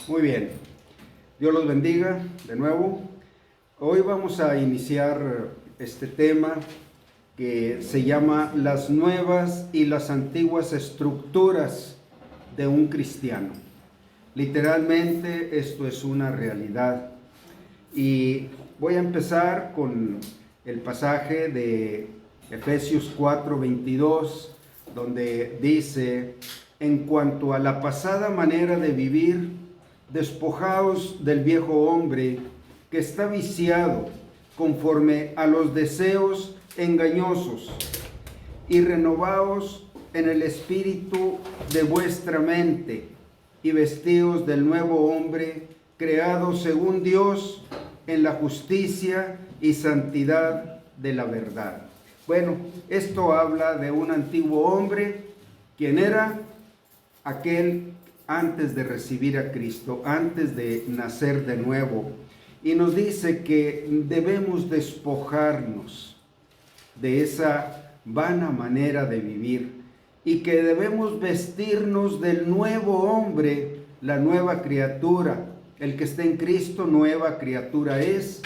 Muy bien, Dios los bendiga de nuevo. Hoy vamos a iniciar este tema que se llama las nuevas y las antiguas estructuras de un cristiano. Literalmente esto es una realidad. Y voy a empezar con el pasaje de Efesios 4:22, donde dice: en cuanto a la pasada manera de vivir, despojaos del viejo hombre que está viciado conforme a los deseos engañosos, y renovaos en el espíritu de vuestra mente, y vestíos del nuevo hombre, creado según Dios en la justicia y santidad de la verdad. Bueno, esto habla de un antiguo hombre, quien era aquel antes de recibir a Cristo, antes de nacer de nuevo. Y nos dice que debemos despojarnos de esa vana manera de vivir y que debemos vestirnos del nuevo hombre, la nueva criatura. El que esté en Cristo, nueva criatura es.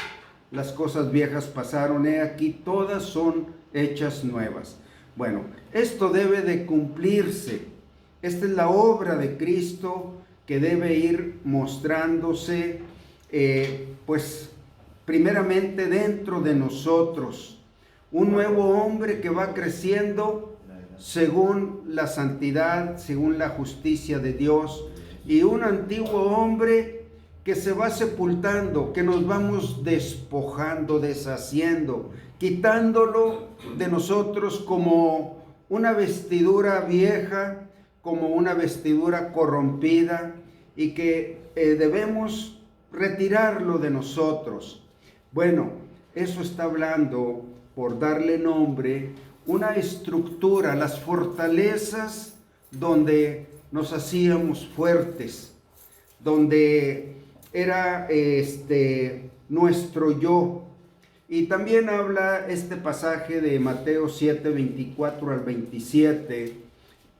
Las cosas viejas pasaron, he aquí, todas son hechas nuevas. Bueno, esto debe de cumplirse. Esta es la obra de Cristo que debe ir mostrándose, pues primeramente dentro de nosotros. Un nuevo hombre que va creciendo según la santidad, según la justicia de Dios, y un antiguo hombre que se va sepultando, que nos vamos despojando, deshaciendo, quitándolo de nosotros como una vestidura vieja, como una vestidura corrompida, y que debemos retirarlo de nosotros. Bueno, eso está hablando, por darle nombre, una estructura, las fortalezas donde nos hacíamos fuertes, donde era nuestro yo. Y también habla este pasaje de Mateo 7, 24 al 27.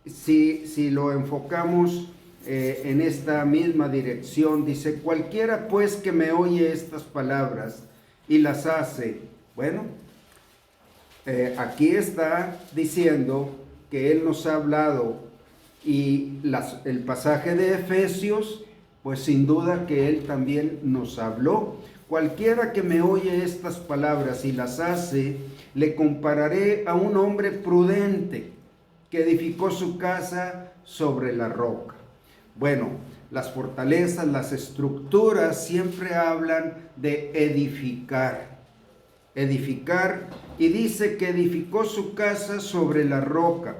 Si lo enfocamos en esta misma dirección, dice: cualquiera pues que me oye estas palabras y las hace. Bueno, aquí está diciendo que Él nos ha hablado, y el pasaje de Efesios, pues sin duda que Él también nos habló. Cualquiera que me oye estas palabras y las hace, le compararé a un hombre prudente que edificó su casa sobre la roca. Bueno, las fortalezas, las estructuras siempre hablan de edificar. Edificar, y dice que edificó su casa sobre la roca.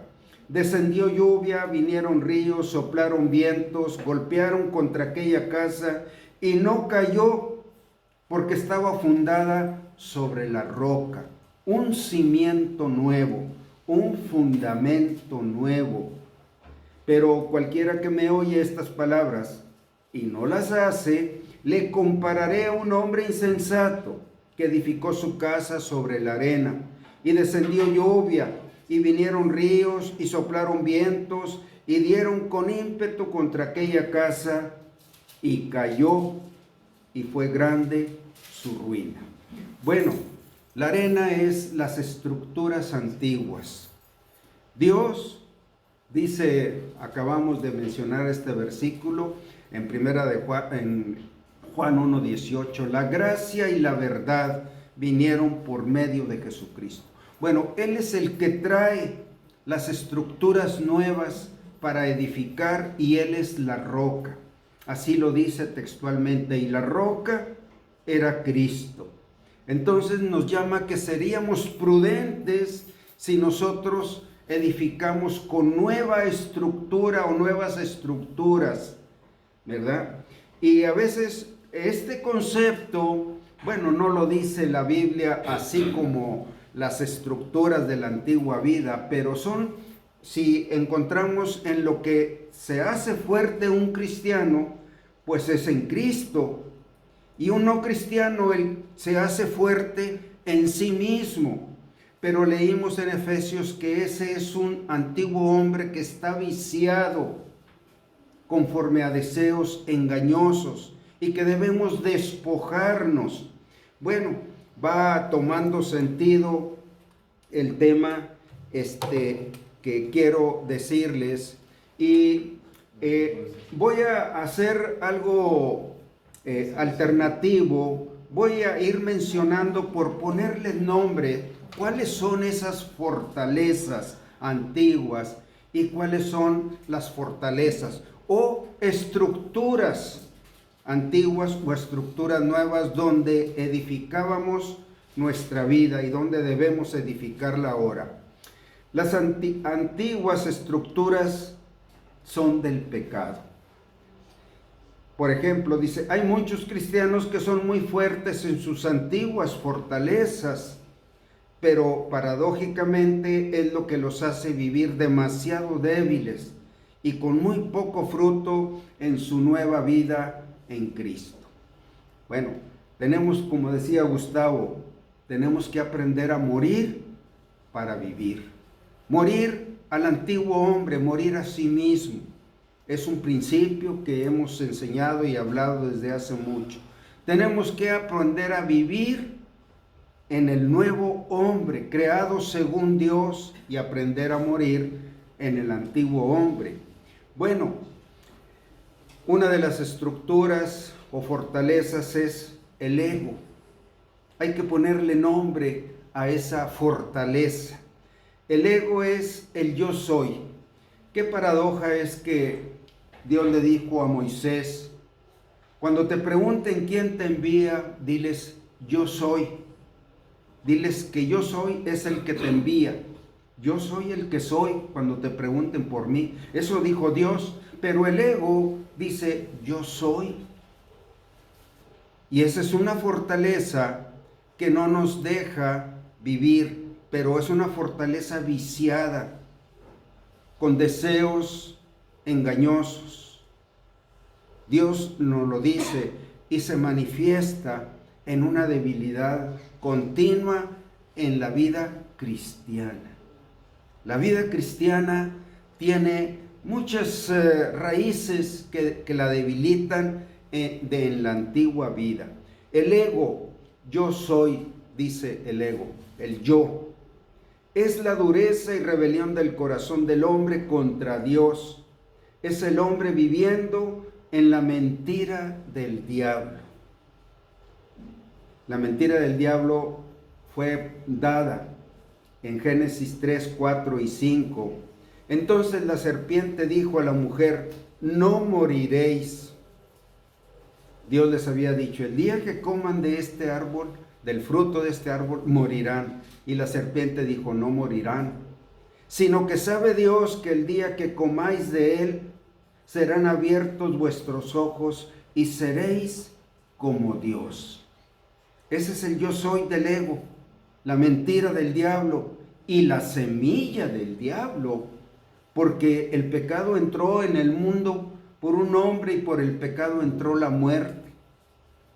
Descendió lluvia, vinieron ríos, soplaron vientos, golpearon contra aquella casa y no cayó, porque estaba fundada sobre la roca. Un cimiento nuevo, un fundamento nuevo. Pero cualquiera que me oye estas palabras y no las hace, le compararé a un hombre insensato que edificó su casa sobre la arena, y descendió lluvia, y vinieron ríos, y soplaron vientos, y dieron con ímpetu contra aquella casa, y cayó, y fue grande su ruina. Bueno, la arena es las estructuras antiguas. Dios dice, acabamos de mencionar este versículo en Juan 1:18, la gracia y la verdad vinieron por medio de Jesucristo. Bueno, Él es el que trae las estructuras nuevas para edificar, y Él es la roca. Así lo dice textualmente, y la roca era Cristo. Entonces nos llama que seríamos prudentes si nosotros edificamos con nueva estructura o nuevas estructuras, ¿verdad? Y a veces este concepto, bueno, no lo dice la Biblia así como las estructuras de la antigua vida, pero si encontramos en lo que se hace fuerte un cristiano, pues es en Cristo. Y un no cristiano, él se hace fuerte en sí mismo. Pero leímos en Efesios que ese es un antiguo hombre que está viciado. conforme a deseos engañosos y que debemos despojarnos. Bueno, va tomando sentido el tema que quiero decirles y voy a hacer algo alternativo. Voy a ir mencionando, por ponerle nombre, cuáles son esas fortalezas antiguas y cuáles son las fortalezas o estructuras antiguas o estructuras nuevas donde edificábamos nuestra vida y donde debemos edificarla ahora. Las antiguas estructuras son del pecado. Por ejemplo, dice, hay muchos cristianos que son muy fuertes en sus antiguas fortalezas, pero paradójicamente es lo que los hace vivir demasiado débiles y con muy poco fruto en su nueva vida en Cristo. Bueno, tenemos, como decía Gustavo, tenemos que aprender a morir para vivir. Morir al antiguo hombre, morir a sí mismo. Es un principio que hemos enseñado y hablado desde hace mucho. Tenemos que aprender a vivir en el nuevo hombre, creado según Dios, y aprender a morir en el antiguo hombre. Bueno, una de las estructuras o fortalezas es el ego. Hay que ponerle nombre a esa fortaleza. El ego es el yo soy. Qué paradoja es que Dios le dijo a Moisés, cuando te pregunten quién te envía, diles, yo soy. Diles que yo soy es el que te envía. Yo soy el que soy cuando te pregunten por mí. Eso dijo Dios, pero el ego dice, yo soy. Y esa es una fortaleza que no nos deja vivir, pero es una fortaleza viciada, con deseos engañosos. Dios nos lo dice y se manifiesta en una debilidad continua en la vida cristiana. La vida cristiana tiene muchas raíces que la debilitan en la antigua vida. El ego, yo soy, dice el ego, el yo, es la dureza y rebelión del corazón del hombre contra Dios. Es el hombre viviendo en la mentira del diablo. La mentira del diablo fue dada en Génesis 3, 4 y 5. Entonces la serpiente dijo a la mujer, no moriréis. Dios les había dicho, el día que coman de este árbol, del fruto de este árbol, morirán. Y la serpiente dijo, no morirán, sino que sabe Dios que el día que comáis de él, serán abiertos vuestros ojos y seréis como Dios. Ese es el yo soy del ego, la mentira del diablo y la semilla del diablo, porque el pecado entró en el mundo por un hombre y por el pecado entró la muerte.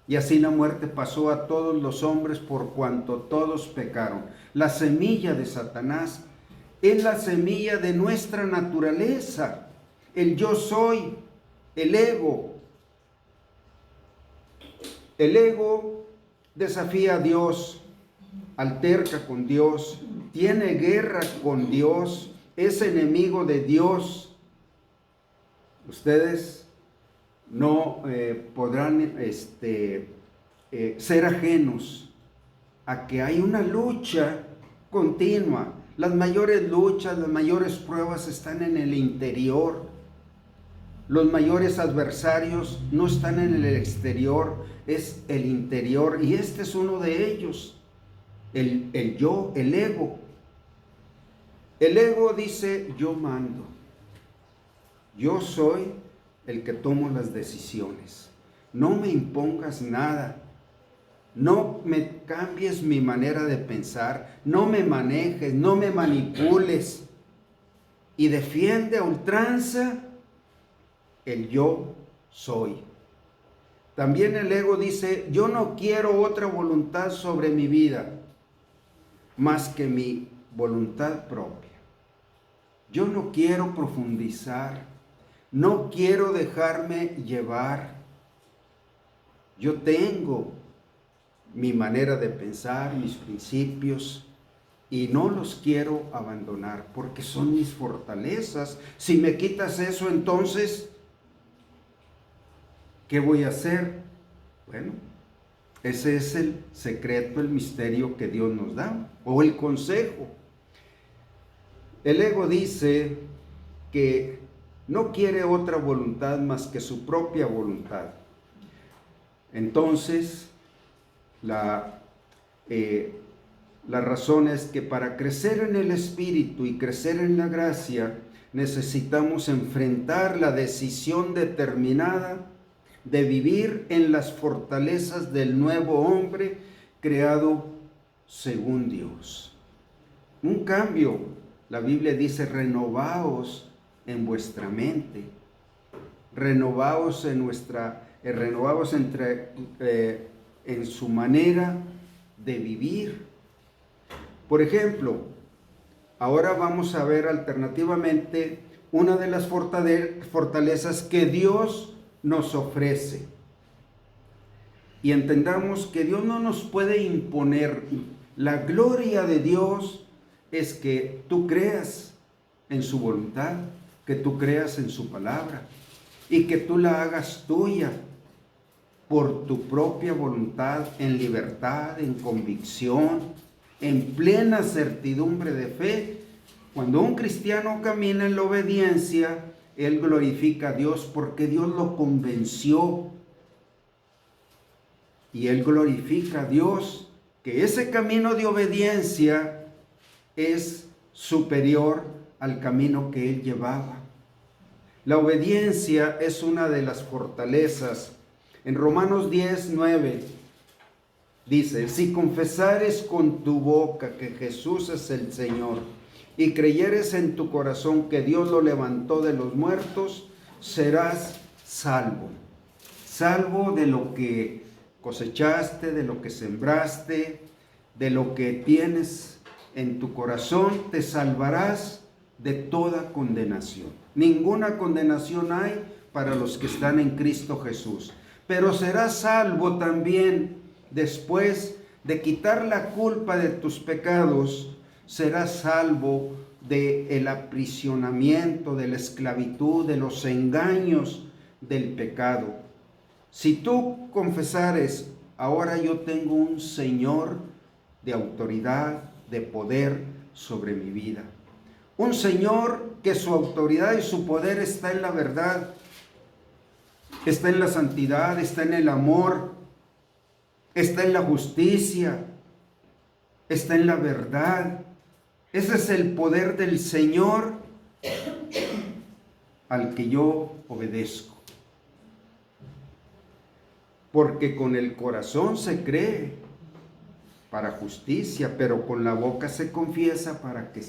Y así la muerte pasó a todos los hombres por cuanto todos pecaron. La semilla de Satanás es la semilla de nuestra naturaleza, el yo soy, el ego. El ego desafía a Dios, alterca con Dios, tiene guerra con Dios, es enemigo de Dios. Ustedes no podrán ser ajenos a que hay una lucha continua. Las mayores luchas, las mayores pruebas están en el interior. Los mayores adversarios no están en el exterior, es el interior. Y este es uno de ellos, el yo, el ego. El ego dice, yo mando. Yo soy el que tomo las decisiones. No me impongas nada. No me cambies mi manera de pensar. No me manejes, no me manipules. Y defiende a ultranza el yo soy. También el ego dice, yo no quiero otra voluntad sobre mi vida más que mi voluntad propia. Yo no quiero profundizar. No quiero dejarme llevar. Yo tengo mi manera de pensar, mis principios, y no los quiero abandonar porque son mis fortalezas. Si me quitas eso, entonces, ¿qué voy a hacer? Bueno, ese es el secreto, el misterio que Dios nos da, o el consejo. El ego dice que no quiere otra voluntad más que su propia voluntad. Entonces, la razón es que para crecer en el Espíritu y crecer en la gracia, necesitamos enfrentar la decisión determinada de vivir en las fortalezas del nuevo hombre creado según Dios. Un cambio, la Biblia dice, renovaos en vuestra mente, renovaos en su manera de vivir. Por ejemplo, ahora vamos a ver alternativamente una de las fortalezas que Dios nos ofrece. Y entendamos que Dios no nos puede imponer. La gloria de Dios es que tú creas en su voluntad, que tú creas en su palabra y que tú la hagas tuya por tu propia voluntad, en libertad, en convicción, en plena certidumbre de fe. Cuando un cristiano camina en la obediencia, él glorifica a Dios porque Dios lo convenció. Y él glorifica a Dios que ese camino de obediencia es superior al camino que él llevaba. La obediencia es una de las fortalezas. En Romanos 10:9 dice, si confesares con tu boca que Jesús es el Señor y creyeres en tu corazón que Dios lo levantó de los muertos, serás salvo. Salvo de lo que cosechaste, de lo que sembraste, de lo que tienes en tu corazón, te salvarás de toda condenación. Ninguna condenación hay para los que están en Cristo Jesús. Pero serás salvo también después de quitar la culpa de tus pecados, serás salvo del aprisionamiento, de la esclavitud, de los engaños del pecado. Si tú confesares, ahora yo tengo un Señor de autoridad, de poder sobre mi vida. Un Señor que su autoridad y su poder está en la verdad, está en la santidad, está en el amor, está en la justicia, está en la verdad. Ese es el poder del Señor al que yo obedezco. Porque con el corazón se cree para justicia, pero con la boca se confiesa para que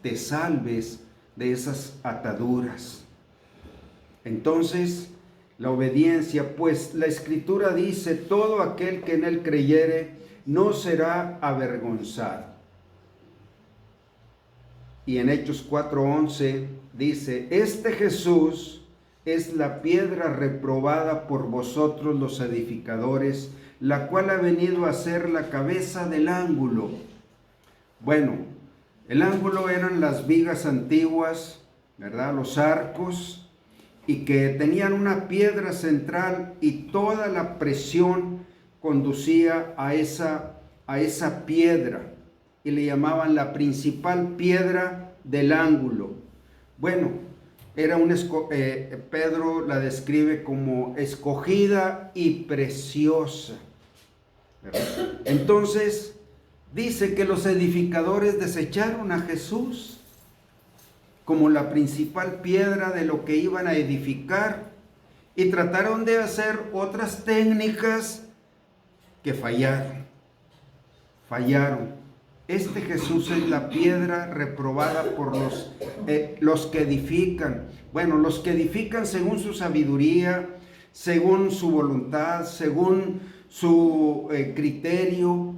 te salves de esas ataduras. Entonces, la obediencia, pues la Escritura dice, todo aquel que en él creyere no será avergonzado. Y en Hechos 4:11 dice, este Jesús es la piedra reprobada por vosotros los edificadores, la cual ha venido a ser la cabeza del ángulo. Bueno, el ángulo eran las vigas antiguas, ¿verdad? Los arcos, y que tenían una piedra central y toda la presión conducía a esa piedra y le llamaban la principal piedra del ángulo. Bueno, era Pedro la describe como escogida y preciosa, ¿verdad? Entonces dice que los edificadores desecharon a Jesús como la principal piedra de lo que iban a edificar y trataron de hacer otras técnicas que fallaron. Este Jesús es la piedra reprobada por los que edifican. Bueno, los que edifican según su sabiduría, según su voluntad, según su criterio,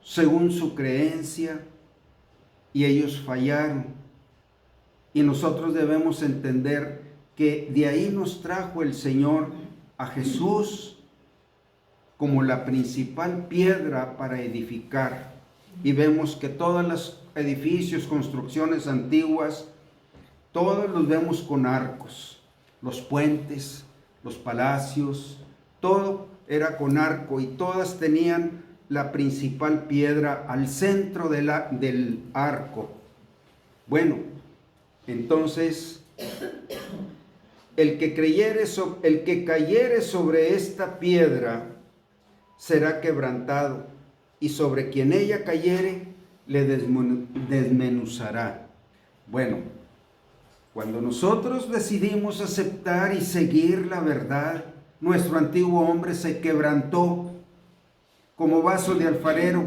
según su creencia, y ellos fallaron. Y nosotros debemos entender que de ahí nos trajo el Señor a Jesús como la principal piedra para edificar. Y vemos que todos los edificios, construcciones antiguas, todos los vemos con arcos, los puentes, los palacios, todo era con arco y todas tenían la principal piedra al centro del arco. Bueno, entonces, el que cayere sobre esta piedra será quebrantado, y sobre quien ella cayere le desmenuzará. Bueno, cuando nosotros decidimos aceptar y seguir la verdad, nuestro antiguo hombre se quebrantó como vaso de alfarero.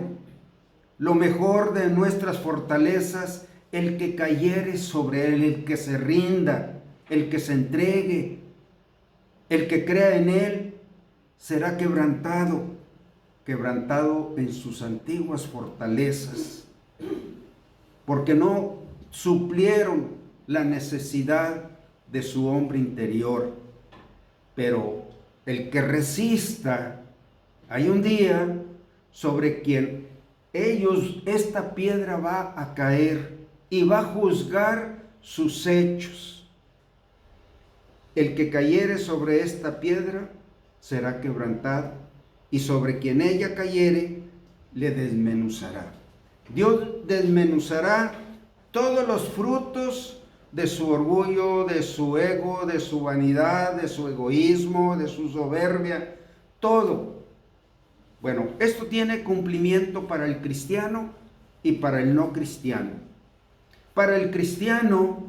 Lo mejor de nuestras fortalezas, el que cayere sobre él, el que se rinda, el que se entregue, el que crea en él, será quebrantado en sus antiguas fortalezas, porque no suplieron la necesidad de su hombre interior. Pero el que resista, hay un día sobre quien esta piedra va a caer y va a juzgar sus hechos. El que cayere sobre esta piedra será quebrantado, y sobre quien ella cayere le desmenuzará. Dios desmenuzará todos los frutos de su orgullo, de su ego, de su vanidad, de su egoísmo, de su soberbia, todo. Bueno, esto tiene cumplimiento para el cristiano y para el no cristiano. Para el cristiano,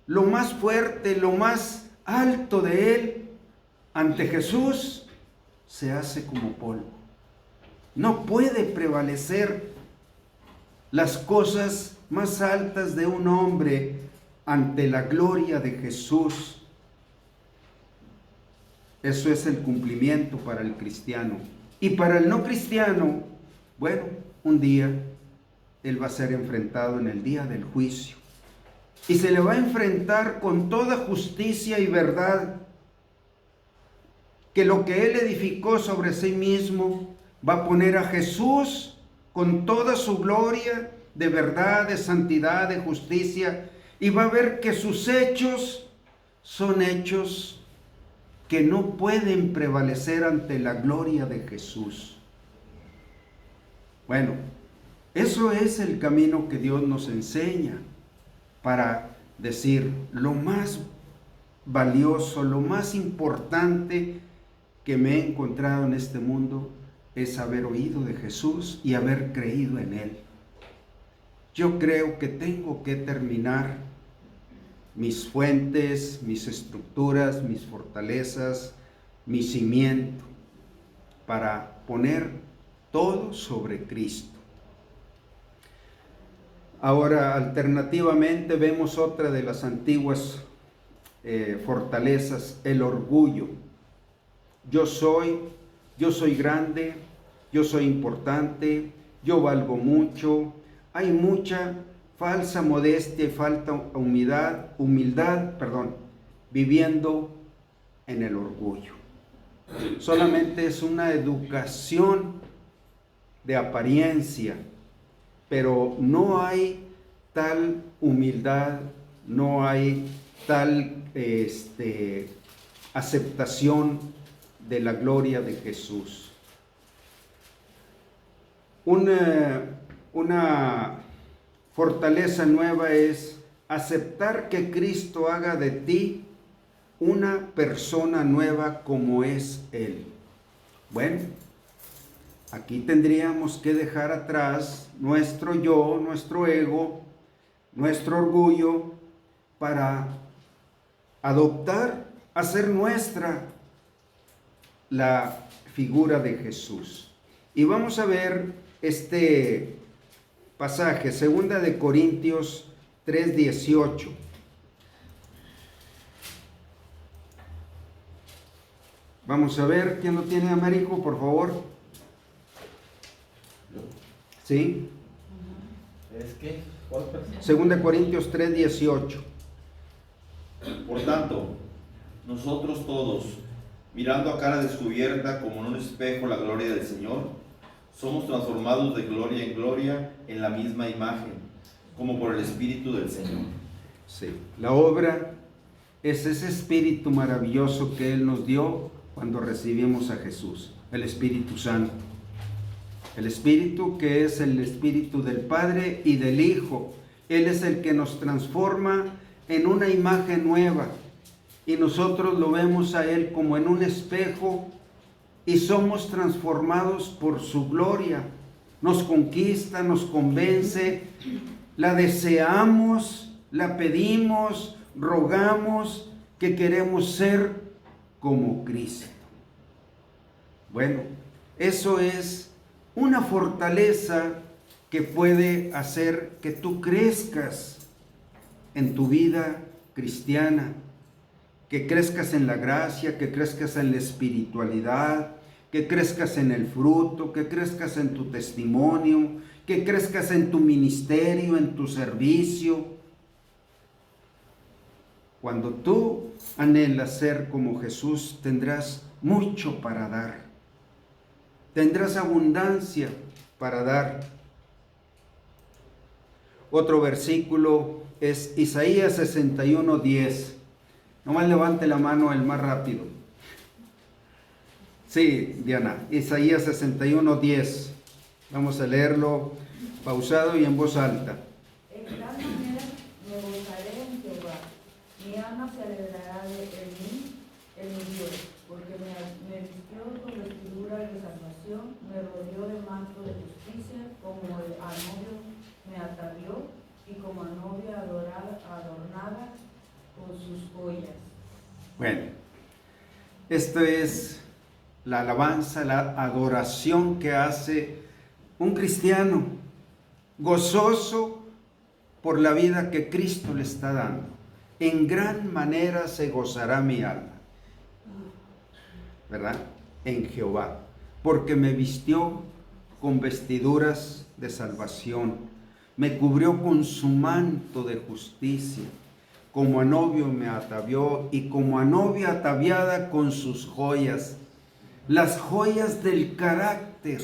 lo más fuerte, lo más alto de él ante Jesús se hace como polvo. No puede prevalecer las cosas más altas de un hombre ante la gloria de Jesús. Eso es el cumplimiento para el cristiano. Y para el no cristiano, bueno, un día él va a ser enfrentado en el día del juicio. Y se le va a enfrentar con toda justicia y verdad, que lo que él edificó sobre sí mismo va a poner a Jesús con toda su gloria de verdad, de santidad, de justicia, y va a ver que sus hechos son hechos que no pueden prevalecer ante la gloria de Jesús. Bueno, eso es el camino que Dios nos enseña para decir lo más valioso, lo más importante que me he encontrado en este mundo es haber oído de Jesús y haber creído en Él. Yo creo que tengo que terminar mis fuentes, mis estructuras, mis fortalezas, mi cimiento, para poner todo sobre Cristo. Ahora, alternativamente, vemos otra de las antiguas fortalezas, el orgullo. Yo soy grande, yo soy importante, yo valgo mucho. Hay mucha falsa modestia y falta humildad, viviendo en el orgullo. Solamente es una educación de apariencia, pero no hay tal humildad, no hay tal aceptación de la gloria de Jesús. Una fortaleza nueva es aceptar que Cristo haga de ti una persona nueva como es Él. Bueno, aquí tendríamos que dejar atrás nuestro yo, nuestro ego, nuestro orgullo, para adoptar, hacer nuestra la figura de Jesús. Y vamos a ver este pasaje, 2 de Corintios 3:18. Vamos a ver, ¿quién lo tiene, Américo, por favor? ¿Sí? ¿Es qué? ¿Cuál? 2 Corintios 3:18. Por tanto, nosotros todos, mirando a cara descubierta como en un espejo la gloria del Señor, somos transformados de gloria en gloria en la misma imagen, como por el Espíritu del Señor. Sí, la obra es ese Espíritu maravilloso que Él nos dio cuando recibimos a Jesús, el Espíritu Santo. El Espíritu que es el Espíritu del Padre y del Hijo. Él es el que nos transforma en una imagen nueva. Y nosotros lo vemos a Él como en un espejo y somos transformados por su gloria. Nos conquista, nos convence, la deseamos, la pedimos, rogamos que queremos ser como Cristo. Bueno, eso es una fortaleza que puede hacer que tú crezcas en tu vida cristiana, que crezcas en la gracia, que crezcas en la espiritualidad, que crezcas en el fruto, que crezcas en tu testimonio, que crezcas en tu ministerio, en tu servicio. Cuando tú anhelas ser como Jesús, tendrás mucho para dar. Tendrás abundancia para dar. Otro versículo es Isaías 61:10. Nomás levante la mano el más rápido. Sí, Diana, Isaías 61:10. Vamos a leerlo pausado y en voz alta. En gran manera me gozaré en Jehová. Mi alma se alegrará en mi Dios, porque me vistió con vestidura de salvación, me rodeó de manto de justicia, como a novio me atavió, y como a novia adornada con sus joyas. Bueno, esto es la alabanza, la adoración que hace un cristiano gozoso por la vida que Cristo le está dando. En gran manera se gozará mi alma, ¿verdad? En Jehová, porque me vistió con vestiduras de salvación, me cubrió con su manto de justicia, como a novio me atavió y como a novia ataviada con sus joyas, las joyas del carácter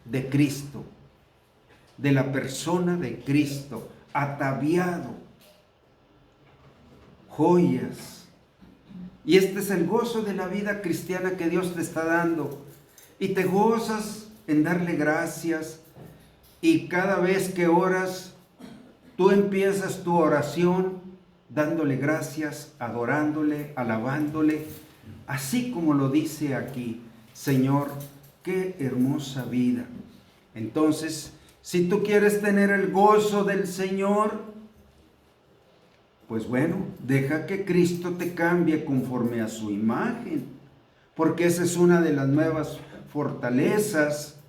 de Cristo, de la persona de Cristo, ataviado, joyas. Y este es el gozo de la vida cristiana que Dios te está dando. Y te gozas en darle gracias. Y cada vez que oras, tú empiezas tu oración dándole gracias, adorándole, alabándole, así como lo dice aquí. Señor, qué hermosa vida. Entonces, si tú quieres tener el gozo del Señor, pues bueno, deja que Cristo te cambie conforme a su imagen, porque esa es una de las nuevas fortalezas,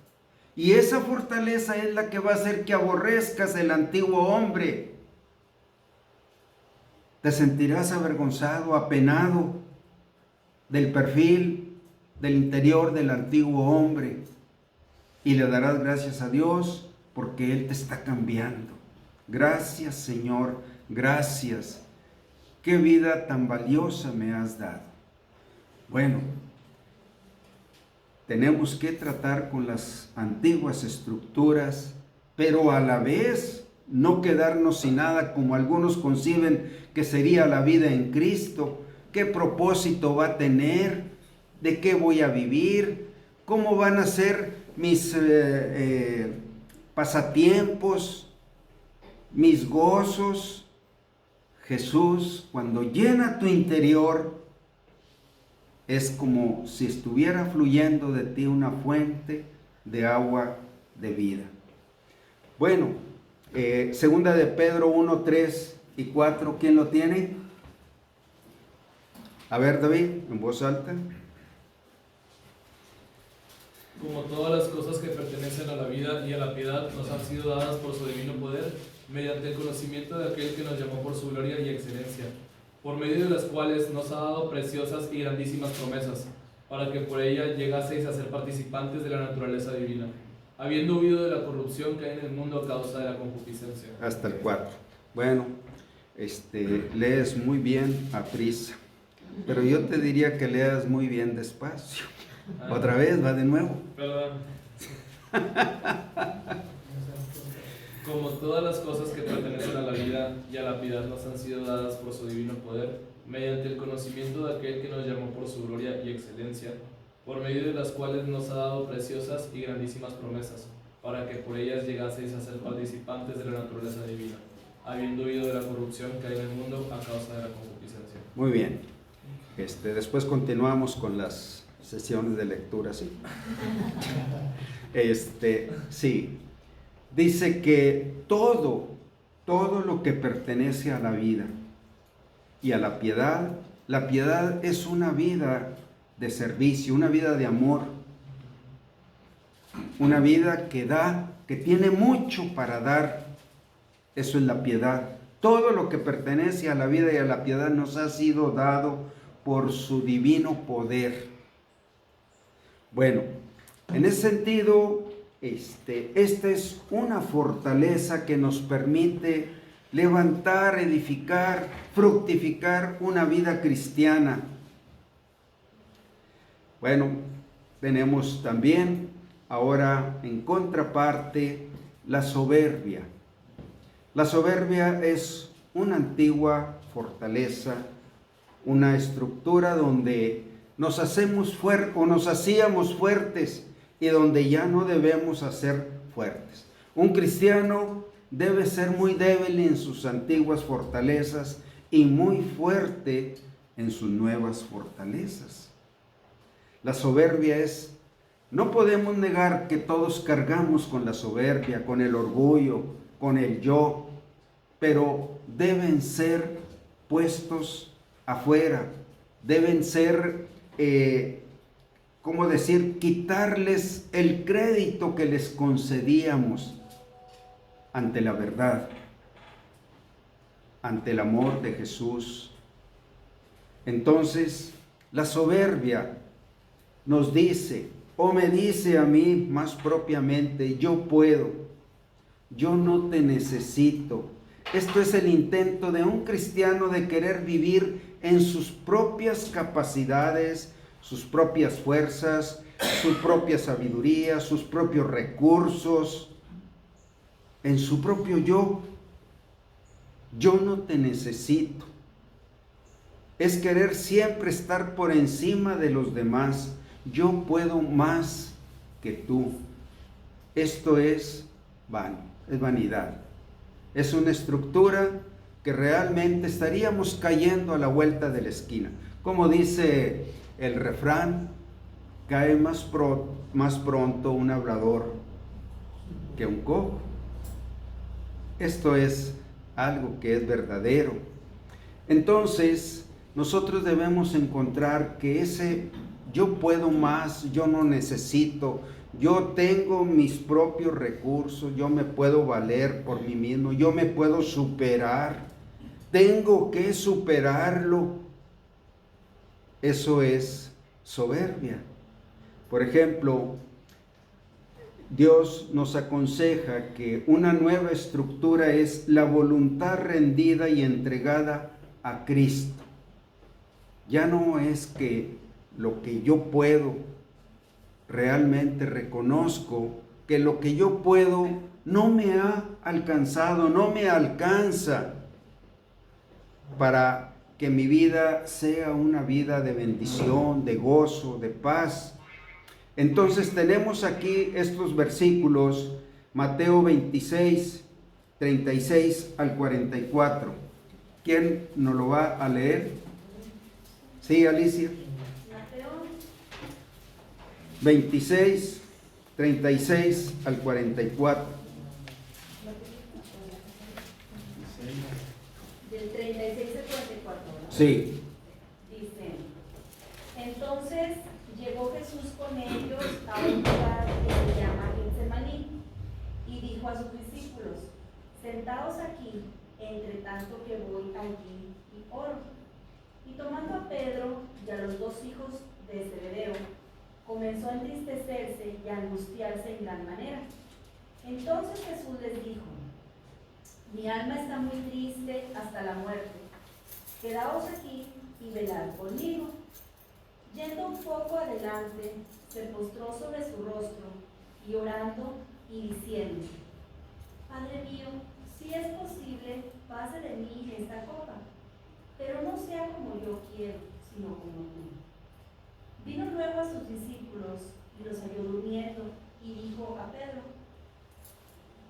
y esa fortaleza es la que va a hacer que aborrezcas el antiguo hombre. Te sentirás avergonzado, apenado del perfil, del interior del antiguo hombre, y le darás gracias a Dios porque Él te está cambiando. Gracias, Señor, gracias. Qué vida tan valiosa me has dado. Bueno, tenemos que tratar con las antiguas estructuras, pero a la vez no quedarnos sin nada como algunos conciben que sería la vida en Cristo. ¿Qué propósito va a tener? ¿De qué voy a vivir? ¿Cómo van a ser mis pasatiempos, mis gozos? Jesús, cuando llena tu interior, es como si estuviera fluyendo de ti una fuente de agua de vida. Bueno, segunda de Pedro 1, 3 y 4, ¿quién lo tiene? A ver, David, en voz alta. Como todas las cosas que pertenecen a la vida y a la piedad nos han sido dadas por su divino poder, mediante el conocimiento de aquel que nos llamó por su gloria y excelencia, por medio de las cuales nos ha dado preciosas y grandísimas promesas, para que por ellas llegaseis a ser participantes de la naturaleza divina, habiendo huido de la corrupción que hay en el mundo a causa de la concupiscencia. Hasta el 4. Bueno, lees muy bien a prisa. pero yo te diría que leas muy bien despacio. Otra vez, va de nuevo. Perdón. Como todas las cosas que pertenecen a la vida y a la piedad nos han sido dadas por su divino poder, mediante el conocimiento de aquel que nos llamó por su gloria y excelencia, por medio de las cuales nos ha dado preciosas y grandísimas promesas, para que por ellas llegaseis a ser participantes de la naturaleza divina, habiendo huido de la corrupción que hay en el mundo a causa de la concupiscencia. Muy bien. Después continuamos con las sesiones de lectura, ¿sí? Sí. Dice que todo lo que pertenece a la vida y a la piedad es una vida de servicio, una vida de amor, una vida que da, que tiene mucho para dar. Eso es la piedad. Todo lo que pertenece a la vida y a la piedad nos ha sido dado por su divino poder. Bueno, en ese sentido, esta es una fortaleza que nos permite levantar, edificar, fructificar una vida cristiana. Bueno, tenemos también ahora en contraparte la soberbia. La soberbia es una antigua fortaleza, una estructura donde nos hacíamos fuertes y donde ya no debemos hacer fuertes. Un cristiano debe ser muy débil en sus antiguas fortalezas y muy fuerte en sus nuevas fortalezas. La soberbia no podemos negar que todos cargamos con la soberbia, con el orgullo, con el yo, pero deben ser puestos afuera, deben ser, quitarles el crédito que les concedíamos ante la verdad, ante el amor de Jesús. Entonces, la soberbia nos dice, o me dice a mí más propiamente, yo puedo, yo no te necesito. Esto es el intento de un cristiano de querer vivir en sus propias capacidades, sus propias fuerzas, su propia sabiduría, sus propios recursos, en su propio yo. Yo no te necesito. Es querer siempre estar por encima de los demás. Yo puedo más que tú. Esto es vano, es vanidad. Es una estructura que realmente estaríamos cayendo a la vuelta de la esquina. Como dice el refrán, cae más pronto un hablador que un cojo. Esto es algo que es verdadero. Entonces, nosotros debemos encontrar que ese yo puedo más, yo no necesito, yo tengo mis propios recursos, yo me puedo valer por mí mismo, yo me puedo superar, tengo que superarlo. Eso es soberbia. Por ejemplo, Dios nos aconseja que una nueva estructura es la voluntad rendida y entregada a Cristo. Ya no es que lo que yo puedo, realmente reconozco que lo que yo puedo no me ha alcanzado, no me alcanza para que mi vida sea una vida de bendición, de gozo, de paz. Entonces tenemos aquí estos versículos, Mateo 26, 36 al 44. ¿Quién nos lo va a leer? Sí, Alicia. Mateo 26, 36 al 44. del 36 al 44. Sí. Dice, entonces llegó Jesús con ellos a un lugar que se llama Getsemaní y dijo a sus discípulos, sentaos aquí, entre tanto que voy allí y oro. Y tomando a Pedro y a los dos hijos de Zebedeo, comenzó a entristecerse y a angustiarse en gran manera. Entonces Jesús les dijo, mi alma está muy triste hasta la muerte. Quedaos aquí y y velar conmigo. Yendo un poco adelante, se postró sobre su rostro y orando y diciendo: Padre mío, si es posible, pase de mí esta copa, pero no sea como yo quiero, sino como tú. Vino luego a sus discípulos y los halló durmiendo, y dijo a Pedro: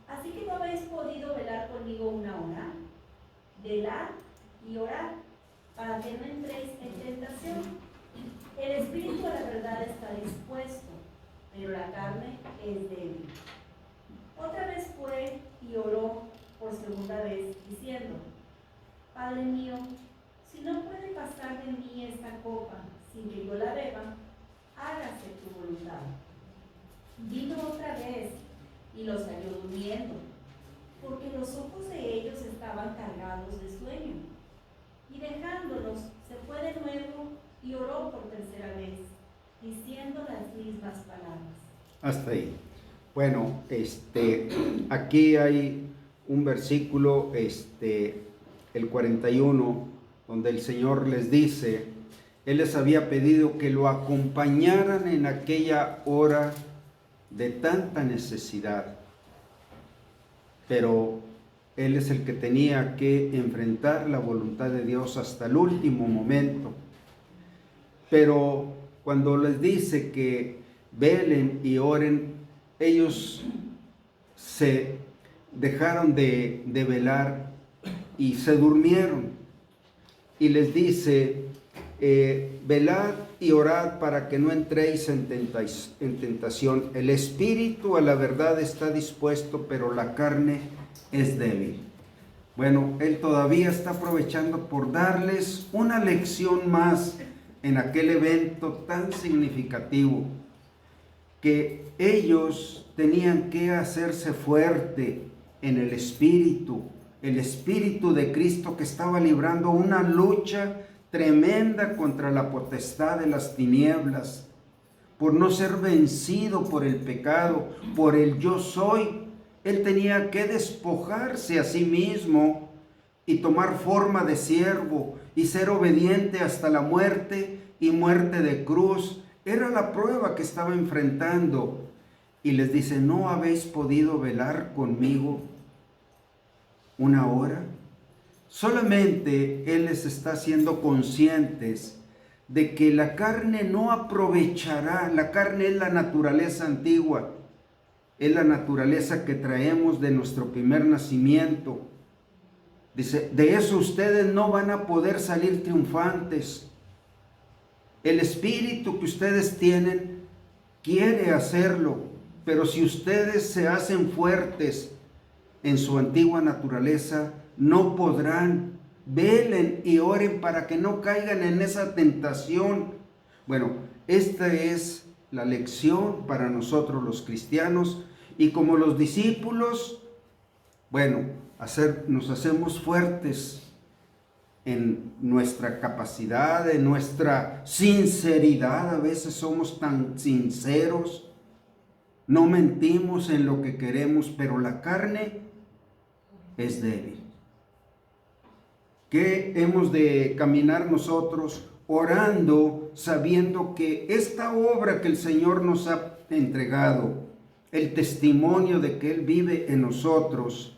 ¿Así que no habéis podido velar conmigo una hora? Velad y orad, para que no entréis en tentación. El espíritu a la verdad está dispuesto, pero la carne es débil. Otra vez fue y oró por segunda vez, diciendo: Padre mío, si no puede pasar de mí esta copa sin que yo la beba, hágase tu voluntad. Vino otra vez y los halló durmiendo, porque los ojos de ellos estaban cargados de sueño. Y dejándolos, se fue de nuevo y oró por tercera vez, diciendo las mismas palabras. Hasta ahí. Bueno, aquí hay un versículo, el 41, donde el Señor les dice, Él les había pedido que lo acompañaran en aquella hora de tanta necesidad, pero Él es el que tenía que enfrentar la voluntad de Dios hasta el último momento. Pero cuando les dice que velen y oren, ellos se dejaron de velar y se durmieron. Y les dice, velad y orad para que no entréis en tentación. El espíritu a la verdad está dispuesto, pero la carne es débil. Bueno, Él todavía está aprovechando por darles una lección más en aquel evento tan significativo, que ellos tenían que hacerse fuerte en el espíritu de Cristo, que estaba librando una lucha tremenda contra la potestad de las tinieblas, por no ser vencido por el pecado, por el yo soy. Él tenía que despojarse a sí mismo y tomar forma de siervo y ser obediente hasta la muerte y muerte de cruz. Era la prueba que estaba enfrentando. Y les dice, ¿no habéis podido velar conmigo una hora? Solamente Él les está haciendo conscientes de que la carne no aprovechará. La carne es la naturaleza antigua, es la naturaleza que traemos de nuestro primer nacimiento. Dice, de eso ustedes no van a poder salir triunfantes. El espíritu que ustedes tienen quiere hacerlo, pero si ustedes se hacen fuertes en su antigua naturaleza, no podrán. Velen y oren para que no caigan en esa tentación. Bueno, esta es la lección para nosotros los cristianos, y como los discípulos, bueno, nos hacemos fuertes en nuestra capacidad, en nuestra sinceridad. A veces somos tan sinceros, no mentimos en lo que queremos, pero la carne es débil. ¿Qué hemos de caminar nosotros? Orando, sabiendo que esta obra que el Señor nos ha entregado, el testimonio de que Él vive en nosotros,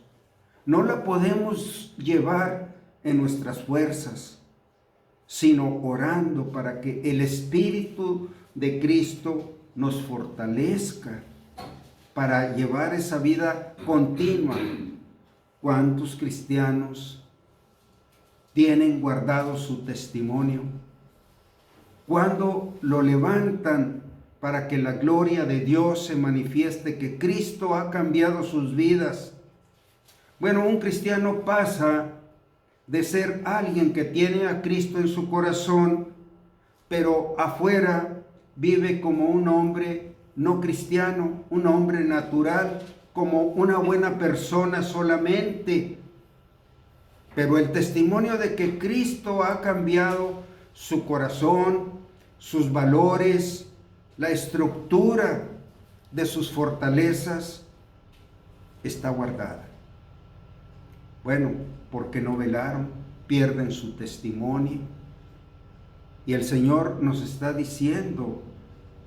no la podemos llevar en nuestras fuerzas, sino orando para que el Espíritu de Cristo nos fortalezca para llevar esa vida continua. ¿Cuántos cristianos tienen guardado su testimonio? ¿Cuándo lo levantan para que la gloria de Dios se manifieste, que Cristo ha cambiado sus vidas? Bueno, un cristiano pasa de ser alguien que tiene a Cristo en su corazón, pero afuera vive como un hombre no cristiano, un hombre natural, como una buena persona solamente. Pero el testimonio de que Cristo ha cambiado su corazón, sus valores, la estructura de sus fortalezas, está guardada. Bueno, porque no velaron, pierden su testimonio. Y el Señor nos está diciendo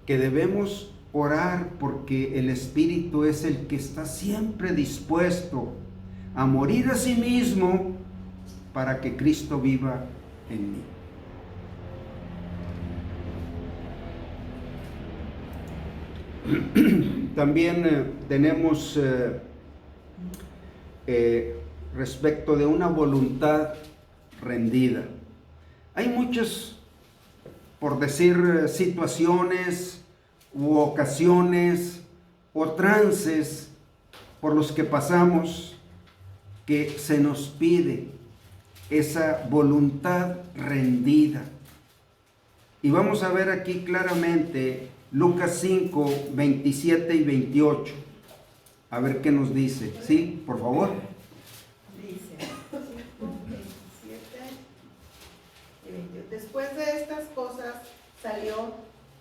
que debemos orar porque el Espíritu es el que está siempre dispuesto a morir a sí mismo para que Cristo viva en mí. También tenemos respecto de una voluntad rendida. Hay muchas, por decir, situaciones u ocasiones o trances por los que pasamos que se nos pide esa voluntad rendida. Y vamos a ver aquí claramente Lucas 5, 27 y 28. A ver qué nos dice. Sí, por favor. Dice 5, 27 y 28. Después de estas cosas salió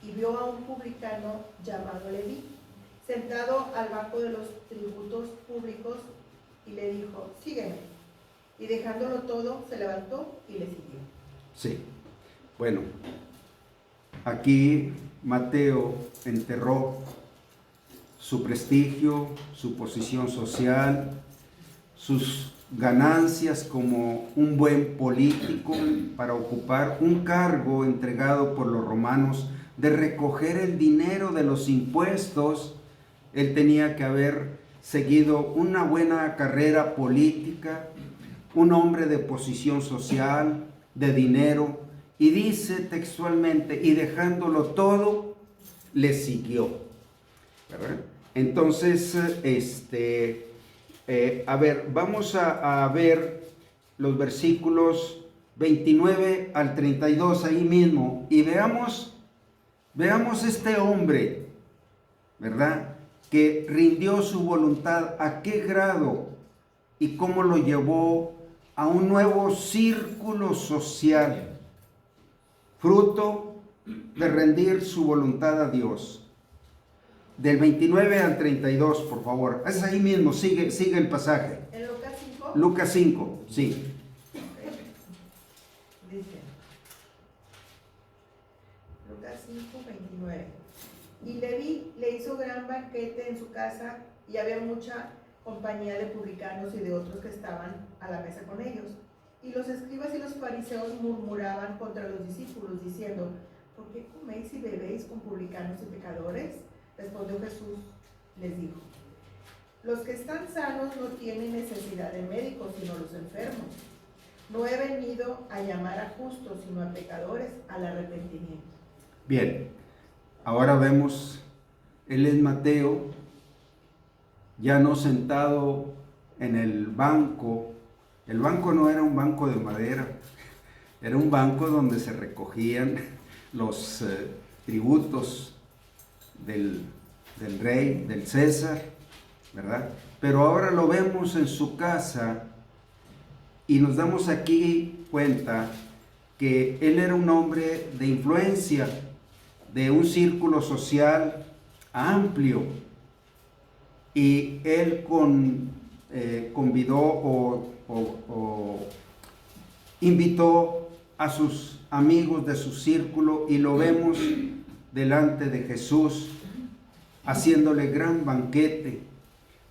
y vio a un publicano llamado Leví, sentado al banco de los tributos públicos, y le dijo: sígueme. Y dejándolo todo, se levantó y le siguió. Sí. Bueno, aquí Mateo enterró su prestigio, su posición social, sus ganancias como un buen político para ocupar un cargo entregado por los romanos de recoger el dinero de los impuestos. Él tenía que haber seguido una buena carrera política, un hombre de posición social, de dinero, y dice textualmente, y dejándolo todo, le siguió. ¿Verdad? Entonces, a ver, vamos a ver los versículos 29 al 32 ahí mismo, y veamos este hombre, ¿verdad?, que rindió su voluntad, a qué grado y cómo lo llevó a un nuevo círculo social, fruto de rendir su voluntad a Dios. Del 29 al 32, por favor. Es ahí mismo, sigue el pasaje. ¿En Lucas 5? Lucas 5, sí. Dice, Lucas 5, 29. Y Leví le hizo gran banquete en su casa, y había mucha compañía de publicanos y de otros que estaban a la mesa con ellos. Y los escribas y los fariseos murmuraban contra los discípulos, diciendo: ¿por qué coméis y bebéis con publicanos y pecadores? Respondió Jesús, les dijo: los que están sanos no tienen necesidad de médicos, sino los enfermos. No he venido a llamar a justos, sino a pecadores al arrepentimiento. Bien, ahora vemos, él es Mateo, ya no sentado en el banco. El banco no era un banco de madera, era un banco donde se recogían los tributos del rey, del César, ¿verdad? Pero ahora lo vemos en su casa y nos damos aquí cuenta que él era un hombre de influencia, de un círculo social amplio, y él convidó o invitó a sus amigos de su círculo, y lo vemos delante de Jesús haciéndole gran banquete.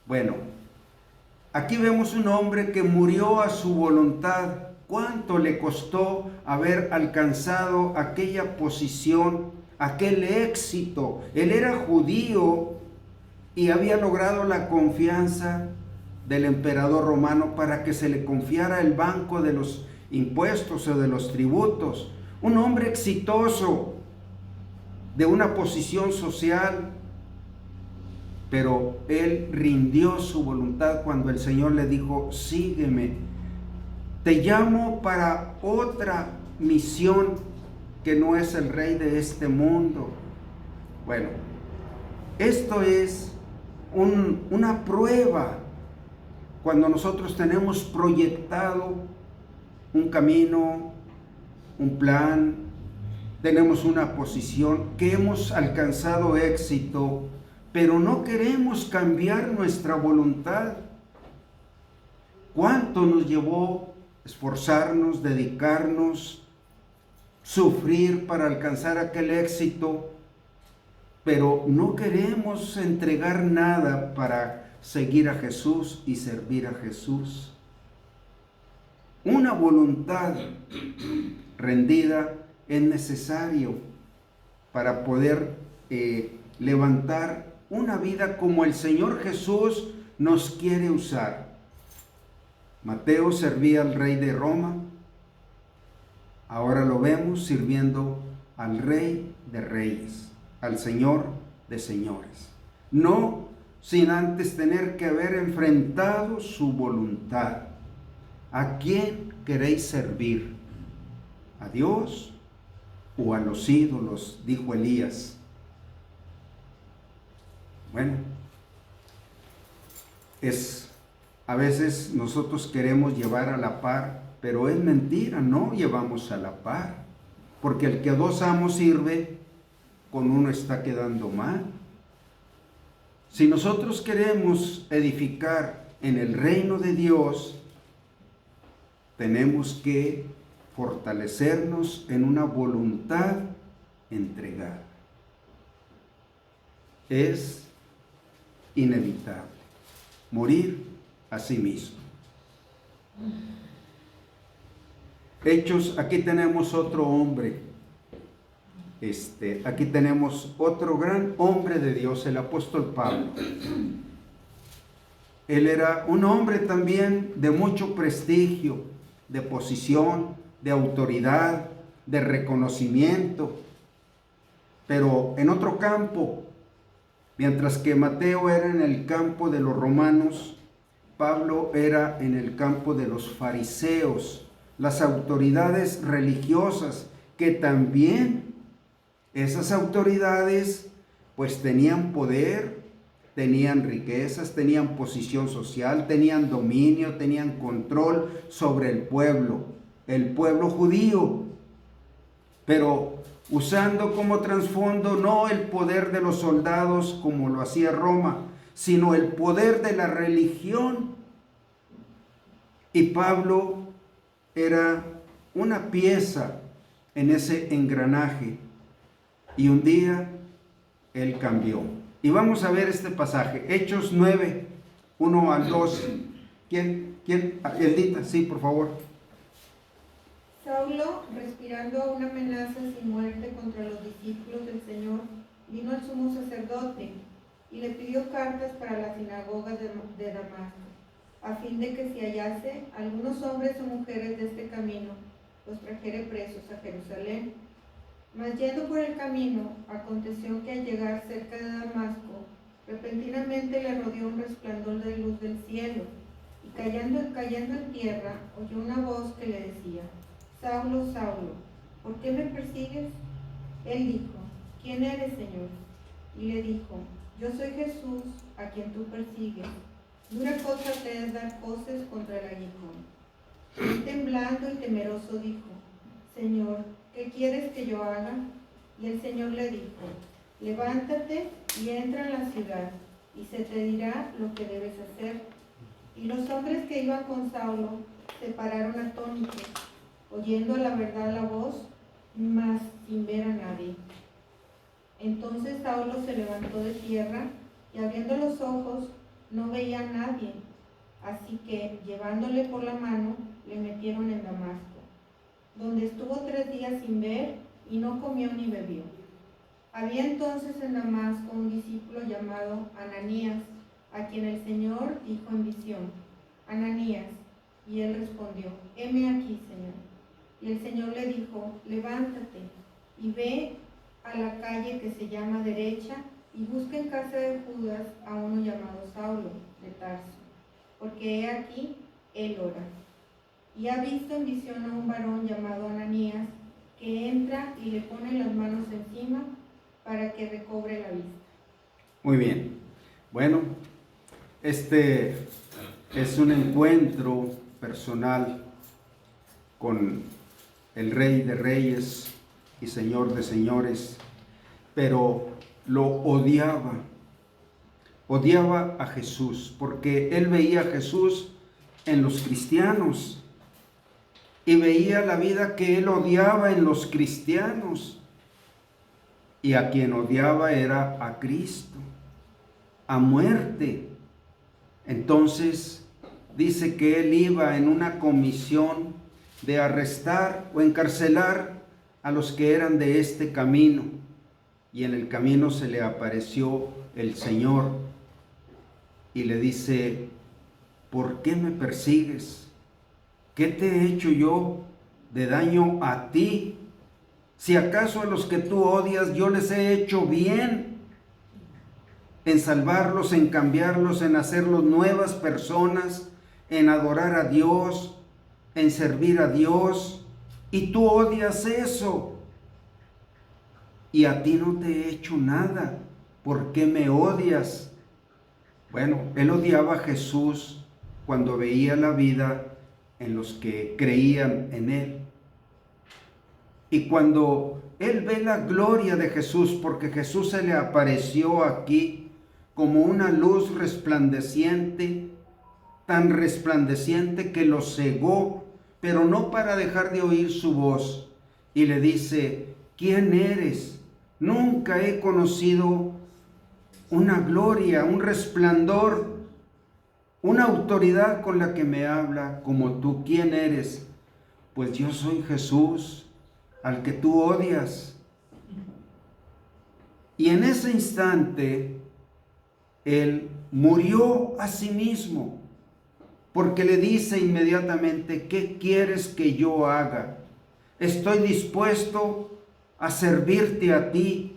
Bueno, aquí vemos un hombre que murió a su voluntad. ¿Cuánto le costó haber alcanzado aquella posición, aquel éxito? Él era judío y había logrado la confianza del emperador romano para que se le confiara el banco de los impuestos o de los tributos. Un hombre exitoso, de una posición social, pero él rindió su voluntad cuando el Señor le dijo: sígueme, te llamo para otra misión que no es el rey de este mundo. Bueno, esto es una prueba cuando nosotros tenemos proyectado un camino, un plan, tenemos una posición, que hemos alcanzado éxito, pero no queremos cambiar nuestra voluntad. ¿Cuánto nos llevó esforzarnos, dedicarnos, sufrir para alcanzar aquel éxito, pero no queremos entregar nada para seguir a Jesús y servir a Jesús. Una voluntad rendida es necesario para poder levantar una vida como el Señor Jesús nos quiere usar. Mateo servía al rey de Roma, ahora lo vemos sirviendo al Rey de Reyes, al Señor de Señores. No sin antes tener que haber enfrentado su voluntad. ¿A quién queréis servir? ¿A Dios o a los ídolos?, dijo Elías. Bueno, a veces nosotros queremos llevar a la par, pero es mentira, no llevamos a la par, porque el que a dos amos sirve, con uno está quedando mal. Si nosotros queremos edificar en el reino de Dios, tenemos que fortalecernos en una voluntad entregada. Es inevitable morir a sí mismo. Hechos, aquí tenemos otro hombre. Aquí tenemos otro gran hombre de Dios, el apóstol Pablo. Él era un hombre también de mucho prestigio, de posición, de autoridad, de reconocimiento, pero en otro campo. Mientras que Mateo era en el campo de los romanos, Pablo era en el campo de los fariseos, las autoridades religiosas, que también esas autoridades pues tenían poder, tenían riquezas, tenían posición social, tenían dominio, tenían control sobre el pueblo judío, pero usando como trasfondo no el poder de los soldados como lo hacía Roma, sino el poder de la religión. Y Pablo era una pieza en ese engranaje, y un día él cambió. Y vamos a ver este pasaje, Hechos 9, 1 al 2. ¿Quién? Eldita, sí, por favor. Saulo, respirando una amenaza sin muerte contra los discípulos del Señor, vino al sumo sacerdote y le pidió cartas para la sinagoga de Damasco, a fin de que si hallase algunos hombres o mujeres de este camino, los trajere presos a Jerusalén. Mas yendo por el camino, aconteció que al llegar cerca de Damasco, repentinamente le rodeó un resplandor de luz del cielo, y cayendo en tierra, oyó una voz que le decía: Saulo, Saulo, ¿por qué me persigues? Él dijo: ¿Quién eres, Señor? Y le dijo: Yo soy Jesús, a quien tú persigues. Dura cosa te es dar coces contra el aguijón. Él, temblando y temeroso, dijo: Señor, ¿qué quieres que yo haga? Y el Señor le dijo: Levántate y entra en la ciudad, y se te dirá lo que debes hacer. Y los hombres que iban con Saulo se pararon atónitos, oyendo a la verdad la voz, mas sin ver a nadie. Entonces Saulo se levantó de tierra, y abriendo los ojos no veía a nadie. Así que, llevándole por la mano, le metieron en Damasco, donde estuvo 3 días sin ver, y no comió ni bebió. Había entonces en Damasco un discípulo llamado Ananías, a quien el Señor dijo en visión: Ananías. Y él respondió: heme aquí, Señor. Y el Señor le dijo: levántate y ve a la calle que se llama Derecha, y busca en casa de Judas a uno llamado Saulo de Tarso, porque he aquí él ora. Y ha visto en visión a un varón llamado Ananías, que entra y le pone las manos encima para que recobre la vista. Muy bien. Bueno, este es un encuentro personal con el Rey de Reyes y Señor de Señores, pero lo odiaba a Jesús, porque él veía a Jesús en los cristianos y veía la vida que él odiaba en los cristianos. Y a quien odiaba era a Cristo, a muerte. Entonces dice que él iba en una comisión de arrestar o encarcelar a los que eran de este camino. Y en el camino se le apareció el Señor y le dice: ¿por qué me persigues? ¿Qué te he hecho yo de daño a ti? Si acaso a los que tú odias yo les he hecho bien, en salvarlos, en cambiarlos, en hacerlos nuevas personas, en adorar a Dios, en servir a Dios, y tú odias eso. Y a ti no te he hecho nada. ¿Por qué me odias? Bueno, él odiaba a Jesús cuando veía la vida en los que creían en él. Y cuando él ve la gloria de Jesús, porque Jesús se le apareció aquí como una luz resplandeciente, tan resplandeciente que lo cegó, pero no para dejar de oír su voz. Y le dice: ¿quién eres? Nunca he conocido una gloria, un resplandor, una autoridad con la que me habla como tú. ¿Quién eres? Pues yo soy Jesús, al que tú odias. Y en ese instante, él murió a sí mismo, porque le dice inmediatamente: ¿qué quieres que yo haga? Estoy dispuesto a servirte a ti.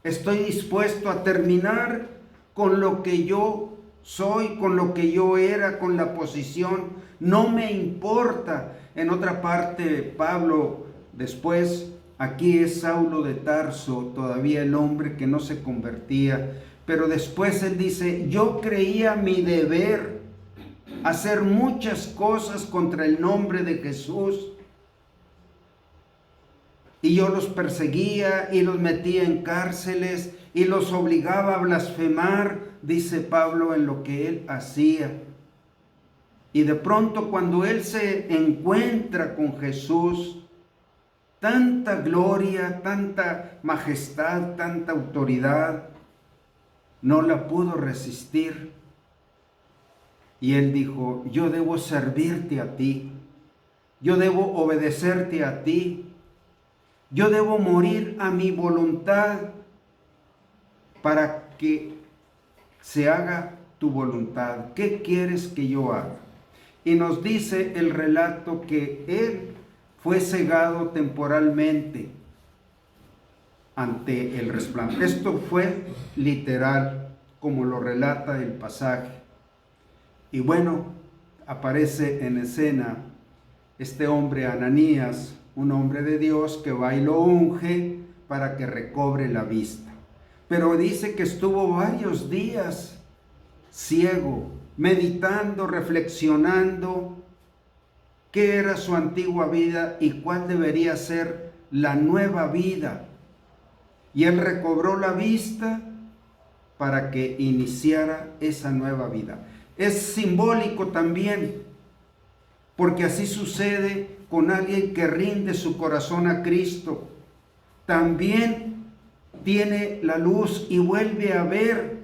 Estoy dispuesto a terminar con lo que yo soy, con lo que yo era, con la posición. No me importa. En otra parte, Pablo, después, aquí es Saulo de Tarso, todavía el hombre que no se convertía. Pero después él dice: yo creía mi deber hacer muchas cosas contra el nombre de Jesús. Y yo los perseguía y los metía en cárceles y los obligaba a blasfemar, dice Pablo, en lo que él hacía. Y de pronto, cuando él se encuentra con Jesús, tanta gloria, tanta majestad, tanta autoridad, no la pudo resistir. Y él dijo: yo debo servirte a ti, yo debo obedecerte a ti, yo debo morir a mi voluntad para que se haga tu voluntad. ¿Qué quieres que yo haga? Y nos dice el relato que él fue cegado temporalmente ante el resplandor. Esto fue literal, como lo relata el pasaje. Y bueno, aparece en escena este hombre Ananías, un hombre de Dios que va y lo unge para que recobre la vista. Pero dice que estuvo varios días ciego, meditando, reflexionando qué era su antigua vida y cuál debería ser la nueva vida. Y él recobró la vista para que iniciara esa nueva vida. Es simbólico también, porque así sucede con alguien que rinde su corazón a Cristo. También tiene la luz y vuelve a ver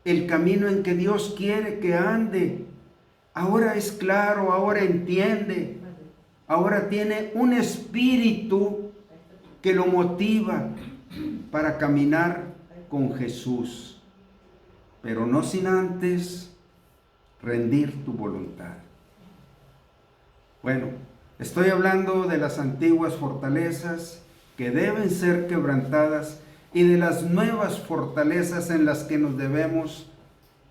el camino en que Dios quiere que ande. Ahora es claro, ahora entiende, ahora tiene un espíritu que lo motiva para caminar con Jesús, pero no sin antes rendir tu voluntad. Bueno, estoy hablando de las antiguas fortalezas que deben ser quebrantadas y de las nuevas fortalezas en las que nos debemos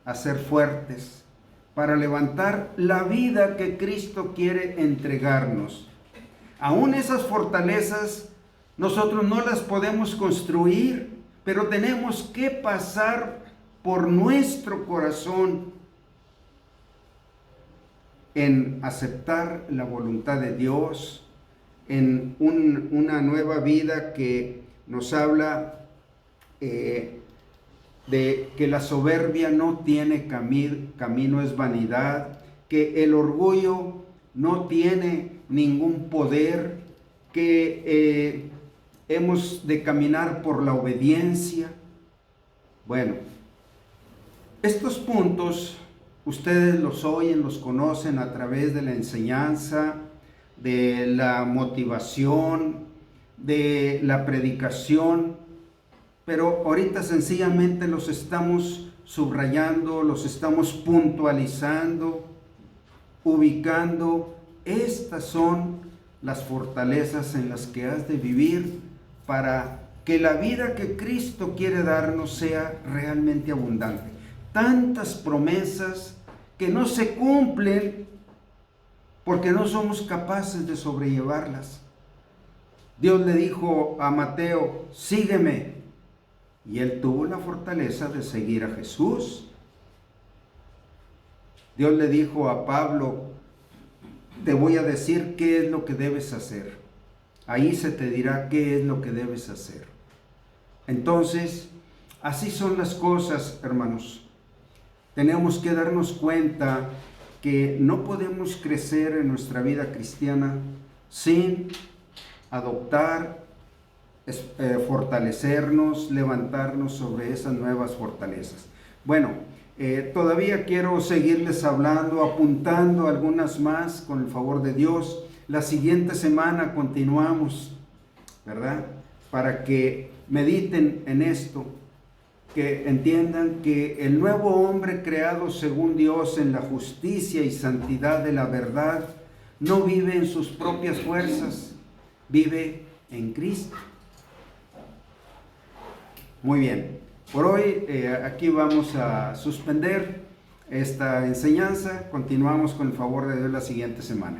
hacer fuertes para levantar la vida que Cristo quiere entregarnos. Aún esas fortalezas nosotros no las podemos construir, pero tenemos que pasar por nuestro corazón en aceptar la voluntad de Dios, en una nueva vida que nos habla de que la soberbia no tiene camino, es vanidad, que el orgullo no tiene ningún poder, que hemos de caminar por la obediencia. Bueno, estos puntos ustedes los oyen, los conocen a través de la enseñanza, de la motivación, de la predicación, pero ahorita sencillamente los estamos subrayando, los estamos puntualizando, ubicando. Estas son las fortalezas en las que has de vivir para que la vida que Cristo quiere darnos sea realmente abundante. Tantas promesas que no se cumplen porque no somos capaces de sobrellevarlas. Dios le dijo a Mateo, sígueme. Y él tuvo la fortaleza de seguir a Jesús. Dios le dijo a Pablo, te voy a decir qué es lo que debes hacer. Ahí se te dirá qué es lo que debes hacer. Entonces, así son las cosas, hermanos. Tenemos que darnos cuenta que no podemos crecer en nuestra vida cristiana sin adoptar, fortalecernos, levantarnos sobre esas nuevas fortalezas. Bueno, todavía quiero seguirles hablando, apuntando algunas más con el favor de Dios. La siguiente semana continuamos, ¿verdad? Para que mediten en esto, que entiendan que el nuevo hombre creado según Dios en la justicia y santidad de la verdad no vive en sus propias fuerzas, vive en Cristo. Muy bien, por hoy aquí vamos a suspender esta enseñanza. Continuamos con el favor de Dios la siguiente semana.